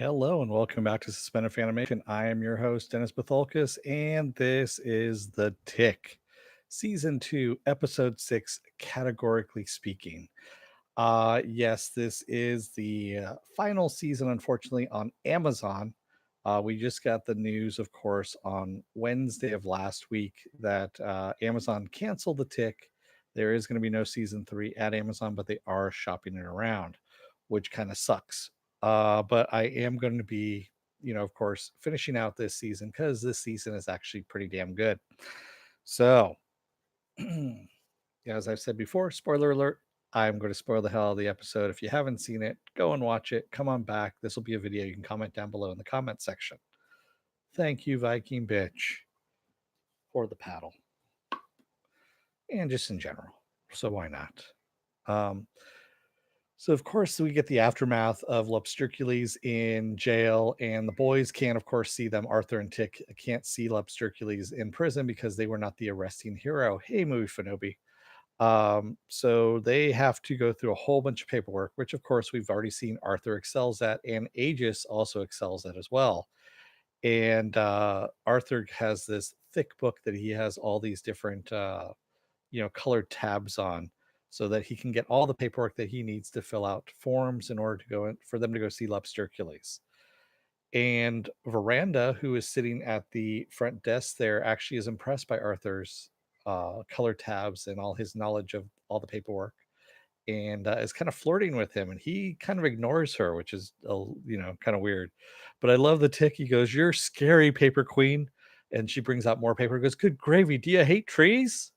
Hello and welcome back to Suspended Animation. I am your host, Dennis Batholkus, and this is The Tick, Season 2, Episode 6, Categorically Speaking. Yes, this is the final season, unfortunately, on Amazon. We just got the news, of course, on Wednesday of last week that Amazon canceled The Tick. There is going to be no season 3 at Amazon, but they are shopping it around, which kind of sucks. But I am going to be, of course, finishing out this season because this season is actually pretty damn good. So, as I've said before, spoiler alert, I'm going to spoil the hell out of the episode. If you haven't seen it, go and watch it. Come on back. This will be a video you can comment down below in the comment section. Thank you, Viking Bitch, for the paddle. And just in general. So why not? So of course we get the aftermath of Lupstercules in jail, and the boys can't, of course, see them. Arthur and Tick can't see Lupstercules in prison because they were not the arresting hero. Hey, movie Fanobi. So they have to go through a whole bunch of paperwork, which of course we've already seen Arthur excels at, and Aegis also excels at as well. And Arthur has this thick book that he has all these different colored tabs on so that he can get all the paperwork that he needs to fill out forms in order to go in, for them to go see Lupstercules. And Veranda, who is sitting at the front desk there, actually is impressed by Arthur's color tabs and all his knowledge of all the paperwork, and is kind of flirting with him. And he kind of ignores her, which is kind of weird. But I love the Tick. He goes, "You're scary, paper queen," and she brings out more paper. He goes, "Good gravy. Do you hate trees?"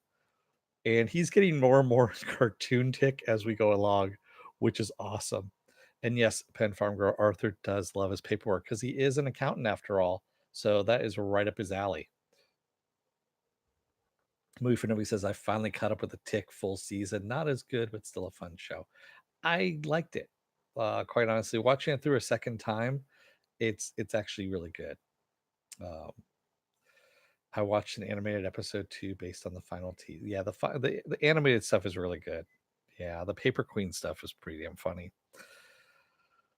And he's getting more and more cartoon Tick as we go along, which is awesome. And yes, Penn Farm Girl Arthur does love his paperwork because he is an accountant after all. So that is right up his alley. Movie for Nobody says, I finally caught up with the Tick full season. Not as good, but still a fun show. I liked it. Quite honestly, watching it through a second time, it's actually really good. Um, I watched an animated episode too, based on the final Yeah, the animated stuff is really good. Yeah, the Paper Queen stuff is pretty damn funny.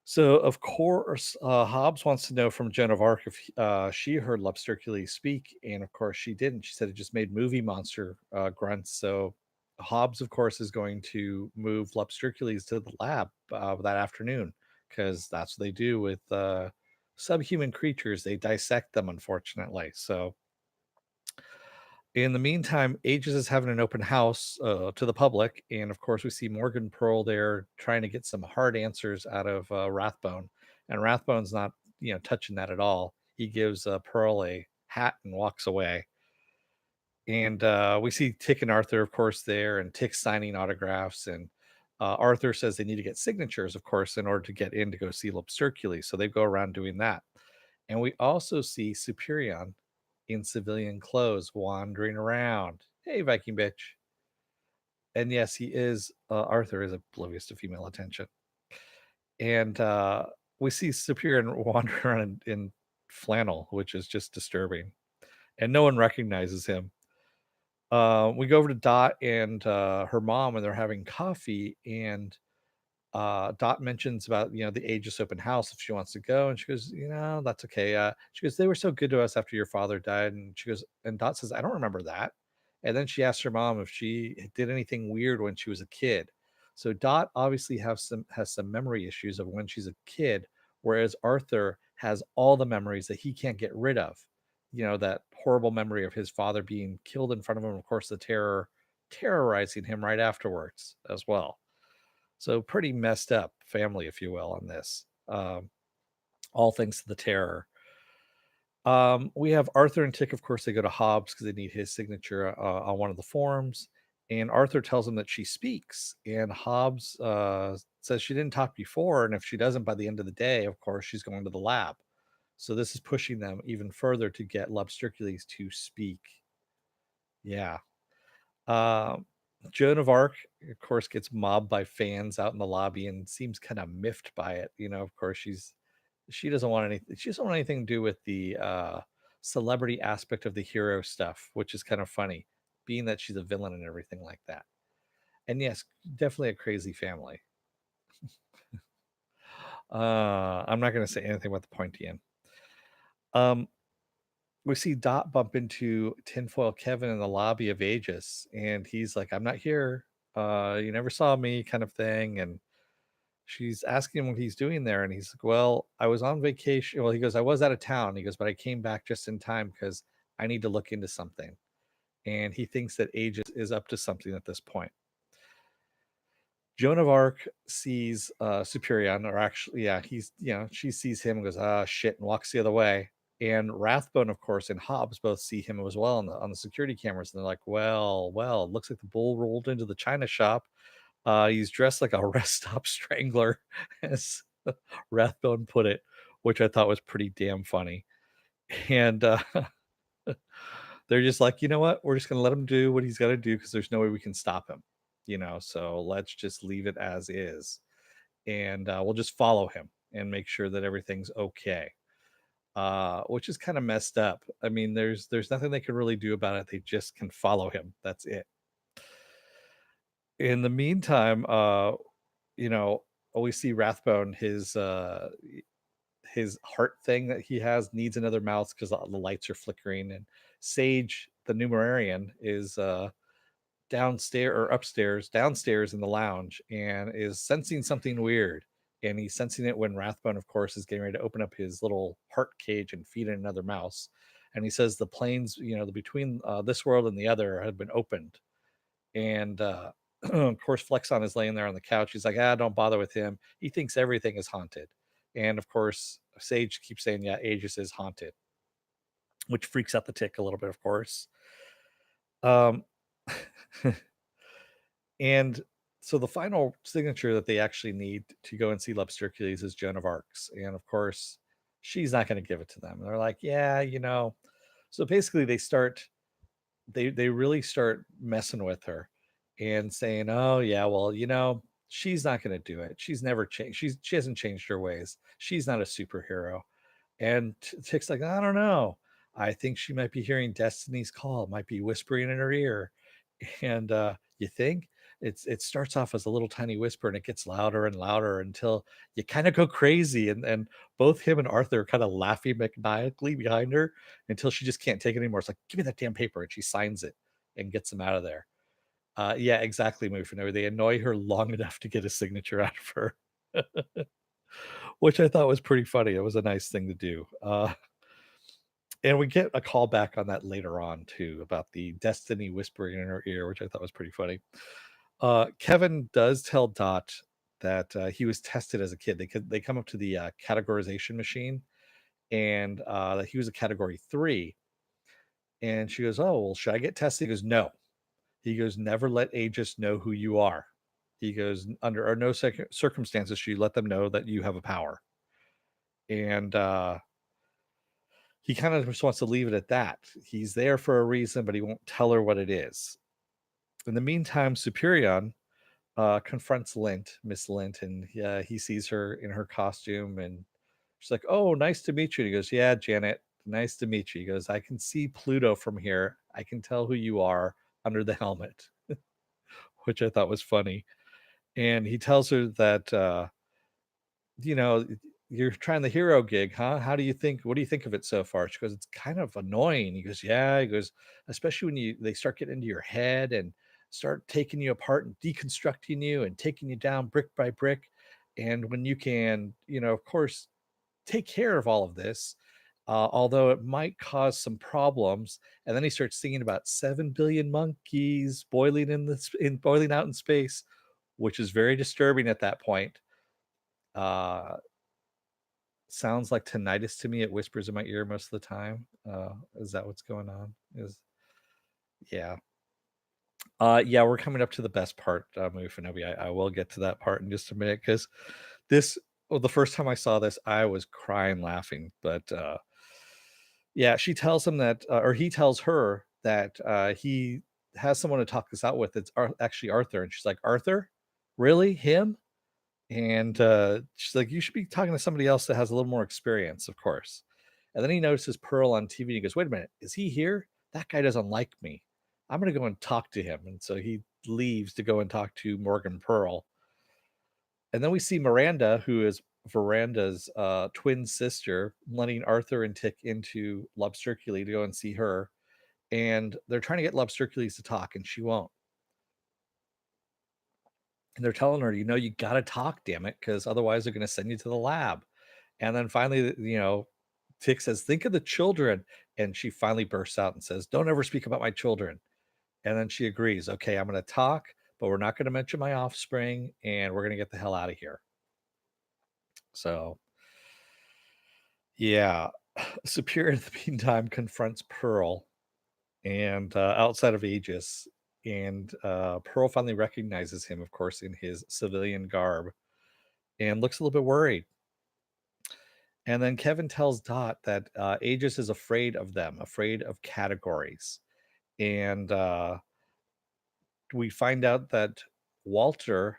So, of course, Hobbs wants to know from Joan of Arc if she heard Lupstercules speak, and of course she didn't. She said it just made movie monster grunts. So, Hobbs, of course, is going to move Lupstercules to the lab that afternoon because that's what they do with subhuman creatures. They dissect them, unfortunately. So, in the meantime, Aegis is having an open house to the public, and of course, we see Morgan Pearl there trying to get some hard answers out of Rathbone, and Rathbone's not, touching that at all. He gives Pearl a hat and walks away, and we see Tick and Arthur, of course, there, and Tick signing autographs, and Arthur says they need to get signatures, of course, in order to get in to go see Lupstercules, so they go around doing that, and we also see Superion in civilian clothes wandering around. Hey, Viking bitch. And yes, he is, Arthur is oblivious to female attention. And we see Superior wandering around in flannel, which is just disturbing. And no one recognizes him. We go over to Dot and her mom, and they're having coffee. And Dot mentions about, the Aegis open house if she wants to go, and she goes, that's okay. She goes, they were so good to us after your father died, and she goes, and Dot says, I don't remember that. And then she asks her mom if she did anything weird when she was a kid. So Dot obviously has some memory issues of when she's a kid, whereas Arthur has all the memories that he can't get rid of. That horrible memory of his father being killed in front of him, of course, the terrorizing him right afterwards as well. So pretty messed up family, if you will, on this. All thanks to the terror. We have Arthur and Tick, of course, they go to Hobbs because they need his signature on one of the forms. And Arthur tells them that she speaks. And Hobbs says she didn't talk before. And if she doesn't by the end of the day, of course, she's going to the lab. So this is pushing them even further to get Lupstercules to speak. Yeah. Joan of Arc, of course, gets mobbed by fans out in the lobby and seems kind of miffed by it. Of course, she doesn't want anything. She doesn't want anything to do with the celebrity aspect of the hero stuff, which is kind of funny, being that she's a villain and everything like that. And yes, definitely a crazy family. I'm not gonna say anything about the pointy end. Um, we see Dot bump into tinfoil Kevin in the lobby of Aegis, and he's like, "I'm not here. You never saw me," kind of thing, and she's asking him what he's doing there, and he's like, "Well, I was on vacation." Well, he goes, "I was out of town." He goes, "But I came back just in time because I need to look into something." And he thinks that Aegis is up to something at this point. Joan of Arc sees Superion, or actually, yeah, she sees him and goes, "Ah, shit," and walks the other way. And Rathbone, of course, and Hobbs both see him as well on the security cameras, and they're like, well, it looks like the bull rolled into the china shop. He's dressed like a rest stop strangler," as Rathbone put it, which I thought was pretty damn funny. And they're just like, "You know what? We're just gonna let him do what he's got to do because there's no way we can stop him, So let's just leave it as is, and we'll just follow him and make sure that everything's okay." Which is kind of messed up. I mean, there's nothing they can really do about it. They just can follow him. That's it. In the meantime, you know, we see Rathbone, his heart thing that he has needs another mouth because the lights are flickering, and Sage, the Numerarian, is downstairs or upstairs, downstairs in the lounge, and is sensing something weird. And he's sensing it when Rathbone, of course, is getting ready to open up his little heart cage and feed in another mouse. And he says the planes, between this world and the other have been opened. And of course, Flexon is laying there on the couch. He's like, don't bother with him. He thinks everything is haunted. And of course, Sage keeps saying, yeah, Aegis is haunted, which freaks out the Tick a little bit, of course. Um, and so the final signature that they actually need to go and see Hercules is Joan of Arc's. And of course, she's not going to give it to them. And they're like, yeah, So basically, they really start messing with her and saying, "Oh yeah, well, she's not going to do it. She's never changed. She hasn't changed her ways. She's not a superhero." And Tick's like, "I don't know. I think she might be hearing Destiny's call. Might be whispering in her ear." And you think it starts off as a little tiny whisper, and it gets louder and louder until you kind of go crazy. And both him and Arthur are kind of laughing maniacally behind her until she just can't take it anymore. It's like, "Give me that damn paper," and she signs it and gets him out of there. Yeah, exactly, Mufino. They annoy her long enough to get a signature out of her, which I thought was pretty funny. It was a nice thing to do. And we get a call back on that later on too, about the destiny whispering in her ear, which I thought was pretty funny. Kevin does tell Dot that he was tested as a kid. They come up to the categorization machine, and that he was a category 3. And she goes, "Oh, well, should I get tested?" He goes, "No." He goes, "Never let Aegis know who you are." He goes, "Under no circumstances should you let them know that you have a power." And he kind of just wants to leave it at that. He's there for a reason, but he won't tell her what it is. In the meantime, Superion confronts Miss Lint, and he sees her in her costume, and she's like, "Oh, nice to meet you." And he goes, "Yeah, Janet, nice to meet you." He goes, "I can see Pluto from here. I can tell who you are under the helmet," which I thought was funny. And he tells her that, you know, "You're trying the hero gig, huh? What do you think of it so far?" She goes, "It's kind of annoying." He goes, "Yeah." He goes, "Especially when they start getting into your head and start taking you apart and deconstructing you and taking you down brick by brick. And when you can, of course, take care of all of this, although it might cause some problems." And then he starts singing about 7 billion monkeys boiling out in space, which is very disturbing at that point. Uh, Sounds like tinnitus to me. It whispers in my ear most of the time. Is that what's going on? Yeah. Yeah, we're coming up to the best part, Mufinobi. I will get to that part in just a minute because the first time I saw this, I was crying laughing. But yeah, she tells him that, or he tells her that he has someone to talk this out with. It's actually Arthur. And she's like, "Arthur? Really? Him?" And she's like, "You should be talking to somebody else that has a little more experience, of course." And then he notices Pearl on TV. And he goes, "Wait a minute, is he here? That guy doesn't like me. I'm going to go and talk to him." And so he leaves to go and talk to Morgan Pearl. And then we see Miranda, who is, Veranda's twin sister, letting Arthur and Tick into Lobsterculi to go and see her. And they're trying to get Lobstercules to talk, and she won't. And they're telling her, you got to talk, damn it, because otherwise they're going to send you to the lab. And then finally, Tick says, think of the children. And she finally bursts out and says, don't ever speak about my children. And then she agrees, okay, I'm going to talk, but we're not going to mention my offspring, and we're going to get the hell out of here. So, yeah. Superior in the meantime confronts Pearl and outside of Aegis. And Pearl finally recognizes him, of course, in his civilian garb and looks a little bit worried. And then Kevin tells Dot that Aegis is afraid of them, afraid of categories. And we find out that Walter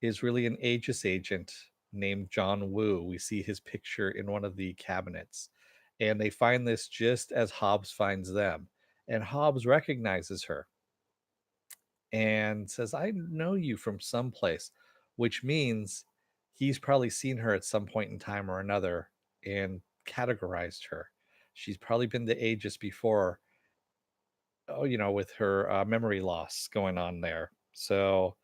is really an Aegis agent named John Woo. We see his picture in one of the cabinets. And they find this just as Hobbs finds them. And Hobbs recognizes her and says, I know you from someplace, which means he's probably seen her at some point in time or another and categorized her. She's probably been to Aegis before, with her memory loss going on there. So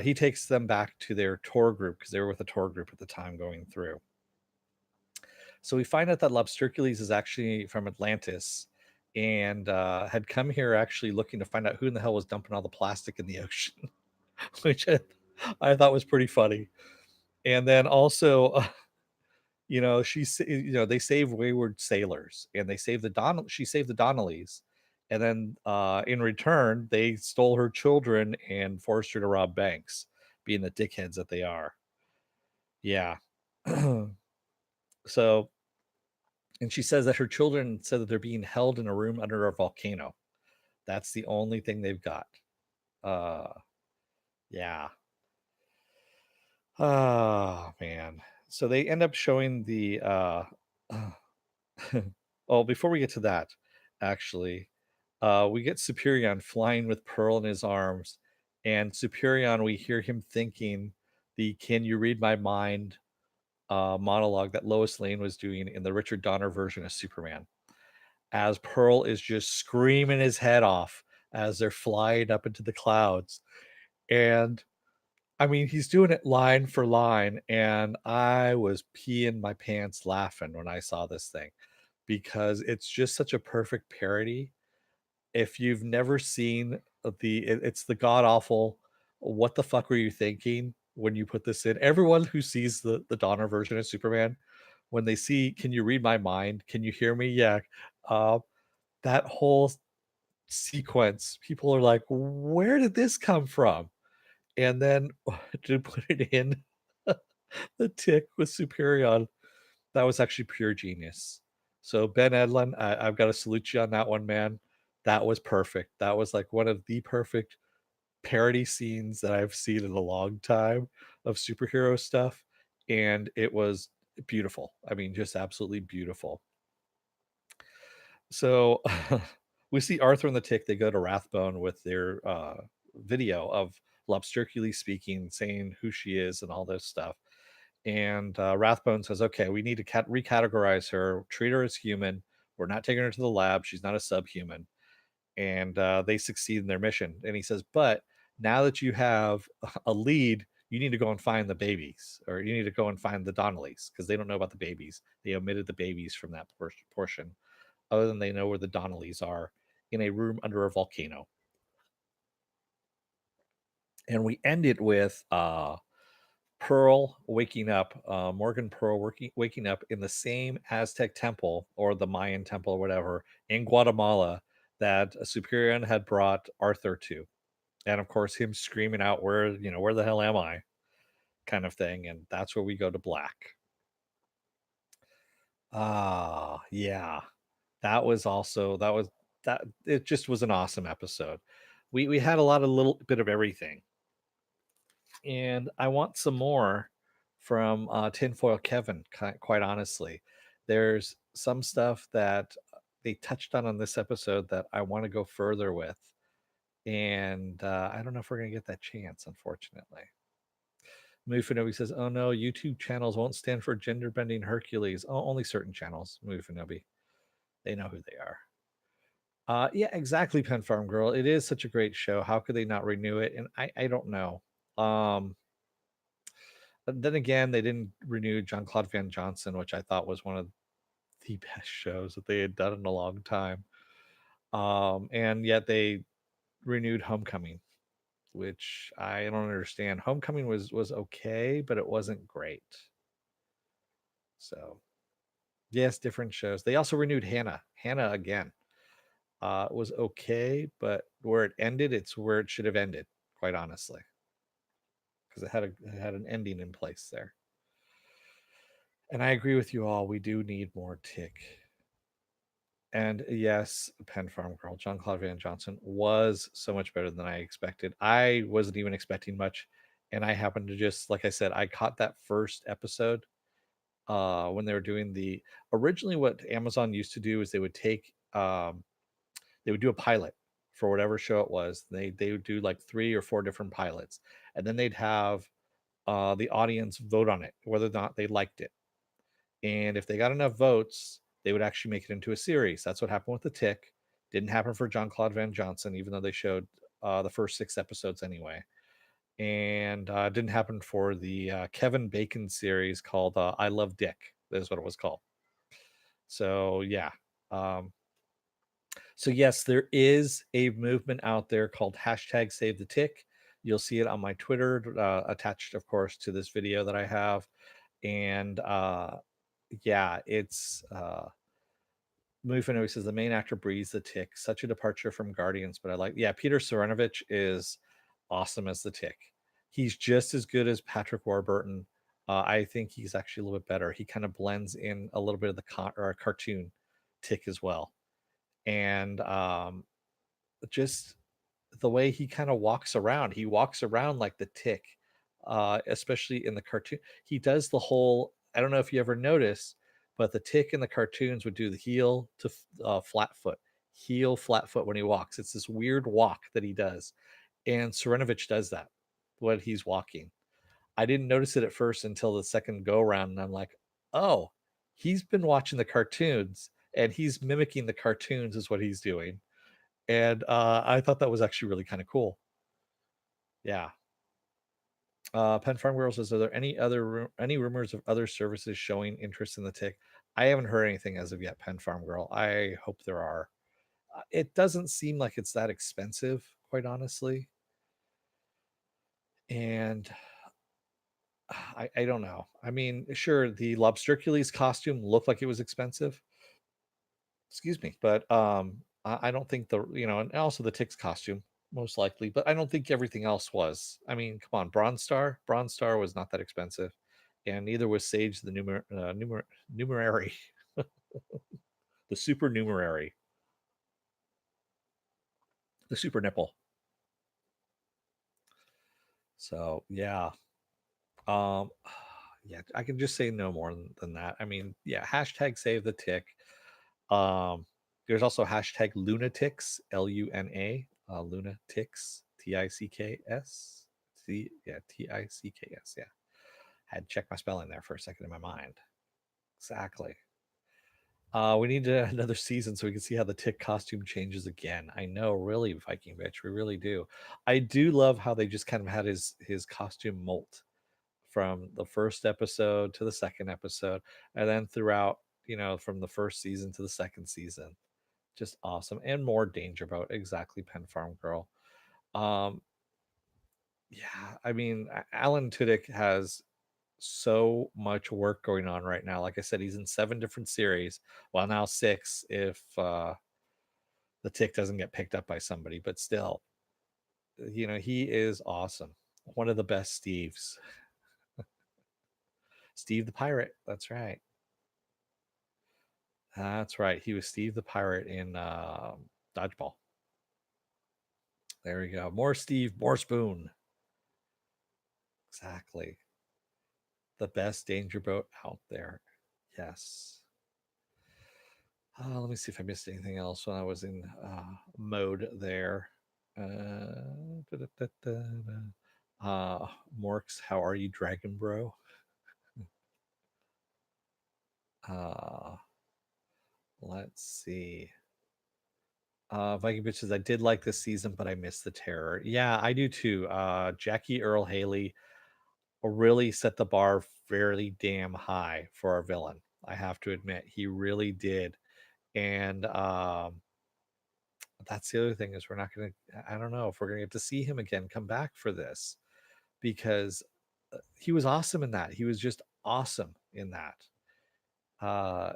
he takes them back to their tour group because they were with a tour group at the time going through. So we find out that Lobstercules is actually from Atlantis and had come here actually looking to find out who in the hell was dumping all the plastic in the ocean, which I thought was pretty funny. And then also, they save wayward sailors, and they save she saved the Donnellys, and then in return they stole her children and forced her to rob banks, being the dickheads that they are. Yeah. So, and she says that her children said that they're being held in a room under a volcano. That's the only thing they've got. Yeah. Oh man. So they end up showing the oh, before we get to that, actually, we get Superion flying with Pearl in his arms, and Superion, we hear him thinking the "Can you read my mind" monologue that Lois Lane was doing in the Richard Donner version of Superman, as Pearl is just screaming his head off as they're flying up into the clouds. And I mean, he's doing it line for line, and I was peeing my pants laughing when I saw this thing because it's just such a perfect parody. If you've never seen it's the god awful, what the fuck were you thinking when you put this in? Everyone who sees the Donner version of Superman, when they see, can you read my mind? Can you hear me? Yeah. Uh, that whole sequence, people are like, where did this come from? And then to put it in the Tick with Superion, that was actually pure genius. So Ben Edlund, I've got to salute you on that one, man. That was perfect. That was like one of the perfect parody scenes that I've seen in a long time of superhero stuff, and it was beautiful. I mean, just absolutely beautiful. So we see Arthur and the Tick. They go to Rathbone with their video of Lobsterculi speaking, saying who she is and all this stuff. And Rathbone says, okay, we need to recategorize her, treat her as human. We're not taking her to the lab. She's not a subhuman. And they succeed in their mission. And he says, but now that you have a lead, you need to go and find the babies, or you need to go and find the Donnellys, because they don't know about the babies. They omitted the babies from that portion, other than they know where the Donnellys are in a room under a volcano. And we end it with Pearl waking up, Morgan Pearl waking up in the same Aztec temple or the Mayan temple or whatever in Guatemala that Superior had brought Arthur to. And of course, him screaming out, where the hell am I? Kind of thing. And that's where we go to black. Ah, yeah. That was that it just was an awesome episode. We had a lot of little bit of everything. And I want some more from Tinfoil Kevin. Quite honestly, there's some stuff that they touched on this episode that I want to go further with, and I don't know if we're gonna get that chance, unfortunately. Mufinobi says, "Oh no, YouTube channels won't stand for gender bending Hercules. Oh, only certain channels." Mufinobi, they know who they are. Yeah, exactly, Pen Farm Girl. It is such a great show. How could they not renew it? And I don't know. But then again, they didn't renew John Claude Van Johnson, which I thought was one of the best shows that they had done in a long time. And yet they renewed Homecoming, which I don't understand. Homecoming was okay, but it wasn't great. So yes, different shows. They also renewed Hannah. Hannah again. Was okay, but where it ended, it's where it should have ended, quite honestly, because it had an ending in place there. And I agree with you all. We do need more Tick. And yes, Penn Farm Girl, John Claude Van Johnson was so much better than I expected. I wasn't even expecting much. And I happened to just, like I said, I caught that first episode when they were doing the originally what Amazon used to do is they would take they would do a pilot for whatever show it was. They would do like 3 or 4 different pilots, and then they'd have the audience vote on it whether or not they liked it. And if they got enough votes, they would actually make it into a series. That's what happened with The Tick. Didn't happen for John Claude Van Johnson, even though they showed the first 6 episodes anyway. And didn't happen for the Kevin Bacon series called I Love Dick. That is what it was called. So yeah. So yes, there is a movement out there called hashtag Save the Tick. You'll see it on my Twitter, attached, of course, to this video that I have. And yeah, it's Mufino says the main actor breathes the Tick. Such a departure from Guardians, but I like. Yeah, Peter Seranovich is awesome as the Tick. He's just as good as Patrick Warburton. I think he's actually a little bit better. He kind of blends in a little bit of the cartoon Tick as well, and just the way he kind of walks around. He walks around like the Tick, especially in the cartoon. He does the whole. I don't know if you ever notice, but the Tick in the cartoons would do the heel to flat foot, heel flat foot when he walks. It's this weird walk that he does, and Serenovich does that when he's walking. I didn't notice it at first until the second go around, and I'm like, oh, he's been watching the cartoons and he's mimicking the cartoons is what he's doing. And I thought that was actually really kind of cool. Yeah. Pen Farm Girl says, "Are there any rumors of other services showing interest in the Tick?" I haven't heard anything as of yet, Pen Farm Girl. I hope there are. It doesn't seem like it's that expensive, quite honestly. And I don't know. I mean, sure, the Lobstercules costume looked like it was expensive. Excuse me, but I don't think and also the Tick's costume most likely, but I don't think everything else was. I mean, come on, Bronze Star was not that expensive, and neither was Sage the numerary, the supernumerary, the super nipple. So yeah, um, yeah, I can just say no more than that. I mean, yeah, hashtag save the Tick. Um, there's also hashtag lunatics, Luna, lunatics, Ticks. Yeah, Ticks. Yeah. I had to check my spelling there for a second in my mind. Exactly. We need another season so we can see how the Tick costume changes again. I know, really, Viking bitch, we really do. I do love how they just kind of had his costume molt from the first episode to the second episode, and then throughout, from the first season to the second season. Just awesome. And more Danger Boat. Exactly, Pen Farm Girl. Um, yeah, I mean, Alan Tudyk has so much work going on right now. Like I said, he's in 7 different series. Well, now 6 if the Tick doesn't get picked up by somebody, but still, he is awesome. One of the best Steves. Steve the Pirate. That's right. That's right. He was Steve the Pirate in Dodgeball. There we go. More Steve, more Spoon. Exactly. The best Danger Boat out there. Yes. Let me see if I missed anything else when I was in mode there. Uh, Morks, how are you, Dragon Bro? Uh, let's see. Viking Bitches, I did like this season, but I missed the terror. Yeah, I do too. Jackie Earl Haley really set the bar fairly damn high for our villain. I have to admit, he really did. And that's the other thing is we're not going to, I don't know if we're going to get to see him again come back for this because he was awesome in that. He was just awesome in that. Uh,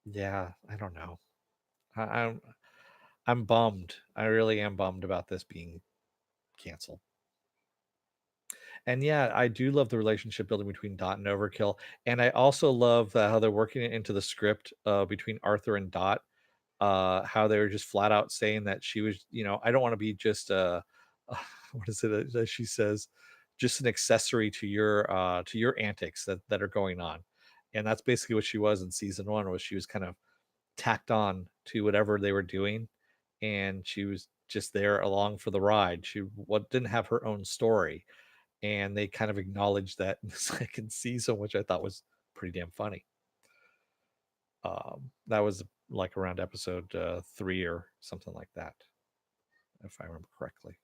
yeah, I don't know. I'm I'm bummed. I really am bummed about this being canceled. And yeah, I do love the relationship building between Dot and Overkill, and I also love how they're working it into the script between Arthur and Dot. How they were just flat out saying that she was, I don't want to be just what is it that she says, just an accessory to your antics that are going on, and that's basically what she was in season one. Was she was kind of tacked on to whatever they were doing, and she was just there along for the ride. She what didn't have her own story, and they kind of acknowledged that in the second season, which I thought was pretty damn funny. That was like around episode 3 or something like that, if I remember correctly.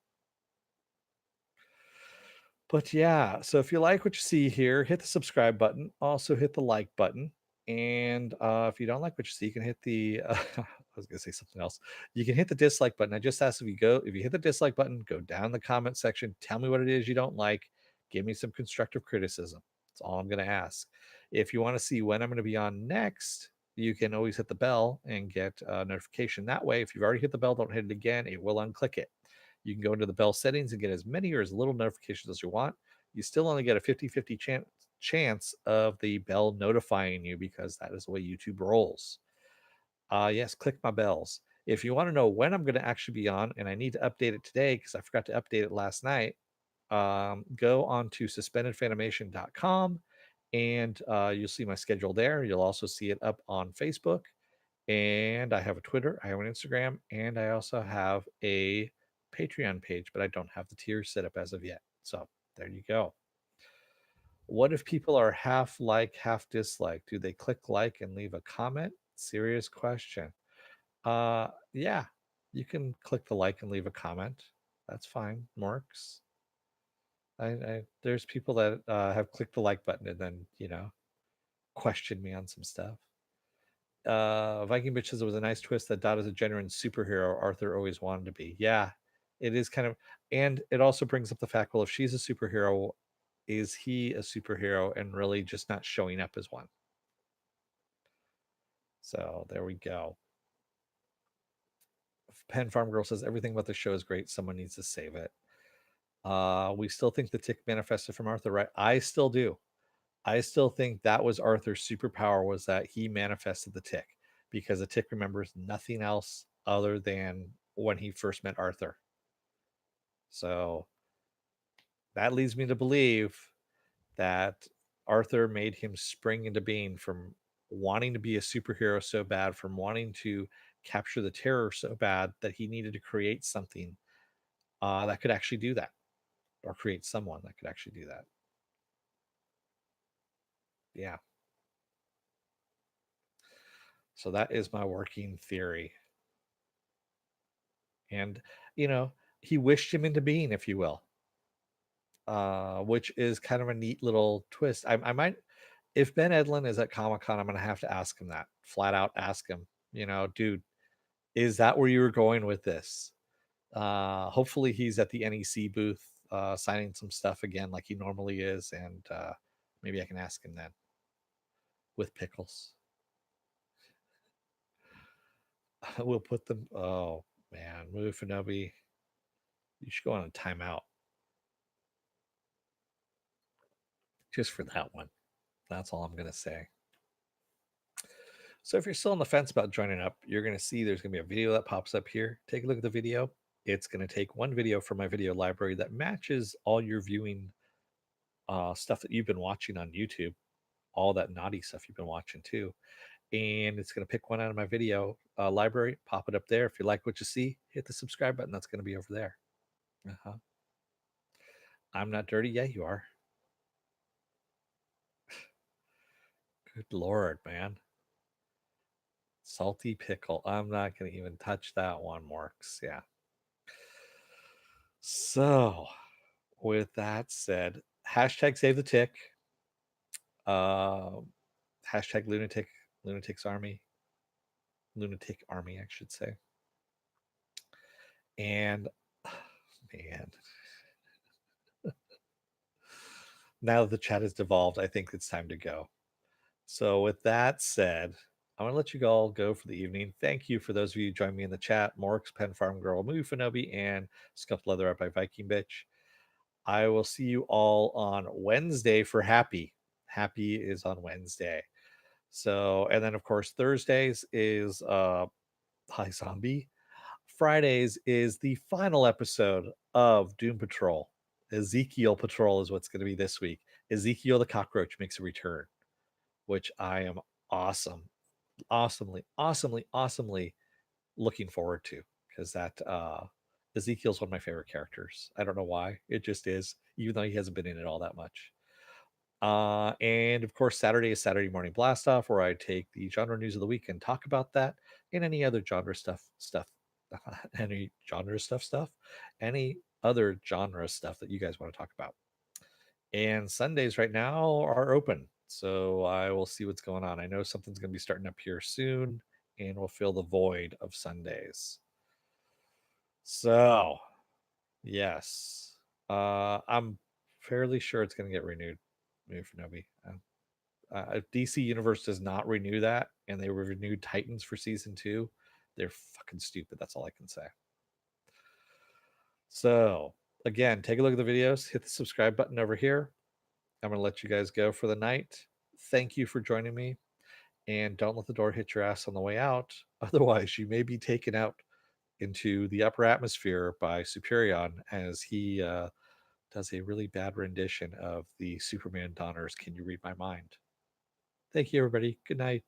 But yeah, so if you like what you see here, hit the subscribe button. Also hit the like button. And if you don't like what you see, you can hit the I was gonna say something else. You can hit the dislike button. I just asked if you hit the dislike button, go down the comment section, tell me what it is you don't like, give me some constructive criticism. That's all I'm gonna ask. If you want to see when I'm gonna be on next, you can always hit the bell and get a notification that way. If you've already hit the bell, don't hit it again, it will unclick it. You can go into the bell settings and get as many or as little notifications as you want. You still only get a 50-50 chance of the bell notifying you because that is the way YouTube rolls. Yes, click my bells. If you want to know when I'm going to actually be on, and I need to update it today because I forgot to update it last night, go on to suspendedfanimation.com and you'll see my schedule there. You'll also see it up on Facebook. And I have a Twitter, I have an Instagram, and I also have a Patreon page, but I don't have the tiers set up as of yet. So there you go. What if people are half like, half dislike? Do they click like and leave a comment? Serious question. Yeah, you can click the like and leave a comment. That's fine. Works. There's people that have clicked the like button and then question me on some stuff. Viking Bitches, it was a nice twist that Dot is a genuine superhero Arthur always wanted to be. Yeah, it is kind of, and it also brings up the fact, well, if she's a superhero, is he a superhero and really just not showing up as one? So there we go. Pen Farm Girl says everything about the show is great. Someone needs to save it. We still think the tick manifested from Arthur, right? I still do. I still think that was Arthur's superpower, was that he manifested the tick, because the tick remembers nothing else other than when he first met Arthur. So that leads me to believe that Arthur made him spring into being from wanting to be a superhero so bad, from wanting to capture the terror so bad that he needed to create something that could actually do that, or create someone that could actually do that. Yeah. So that is my working theory. And, you know, he wished him into being, if you will, which is kind of a neat little twist. I might, if Ben Edlin is at Comic Con, I'm going to have to ask him that, flat out ask him, dude, is that where you were going with this? Hopefully he's at the NEC booth signing some stuff again like he normally is. And maybe I can ask him then with pickles. We'll put them. Oh, man. Mufinobi, you should go on a timeout just for that one. That's all I'm going to say. So if you're still on the fence about joining up, you're going to see there's going to be a video that pops up here. Take a look at the video. It's going to take one video from my video library that matches all your viewing stuff that you've been watching on YouTube, all that naughty stuff you've been watching too. And it's going to pick one out of my video library, pop it up there. If you like what you see, hit the subscribe button. That's going to be over there. Uh-huh. I'm not dirty. Yeah, you are. Good Lord, man. Salty pickle. I'm not going to even touch that one, Morks. Yeah. So, with that said, hashtag save the tick. Um, hashtag lunatics army. Lunatic army, I should say. And man, now that the chat has devolved, I think it's time to go. So, with that said, I'm gonna let you all go for the evening. Thank you for those of you who joined me in the chat: Morks, Pen Farm Girl, Movie Fanobi, and Scuffed Leather Up by Viking Bitch. I will see you all on Wednesday for Happy. Happy is on Wednesday. So, and then of course Thursdays is Hi Zombie. Fridays is the final episode of Doom Patrol. Ezekiel Patrol is what's going to be this week. Ezekiel the cockroach makes a return, which I am awesomely looking forward to, because that Ezekiel's one of my favorite characters. I don't know why. It just is, even though he hasn't been in it all that much. And of course, Saturday is Saturday Morning Blast Off, where I take the genre news of the week and talk about that, and any other genre stuff, any genre stuff, any other genre stuff that you guys want to talk about. And Sundays right now are open, so I will see what's going on. I know something's going to be starting up here soon, and we'll fill the void of Sundays. So, yes, I'm fairly sure it's going to get renewed. Maybe for Nobi. If DC Universe does not renew that, and they renewed Titans for season 2, they're fucking stupid. That's all I can say. So, again, take a look at the videos, hit the subscribe button over here. I'm going to let you guys go for the night. Thank you for joining me, and don't let the door hit your ass on the way out. Otherwise, you may be taken out into the upper atmosphere by Superion, as he does a really bad rendition of the Superman Donners Can You Read My Mind? Thank you, everybody. Good night.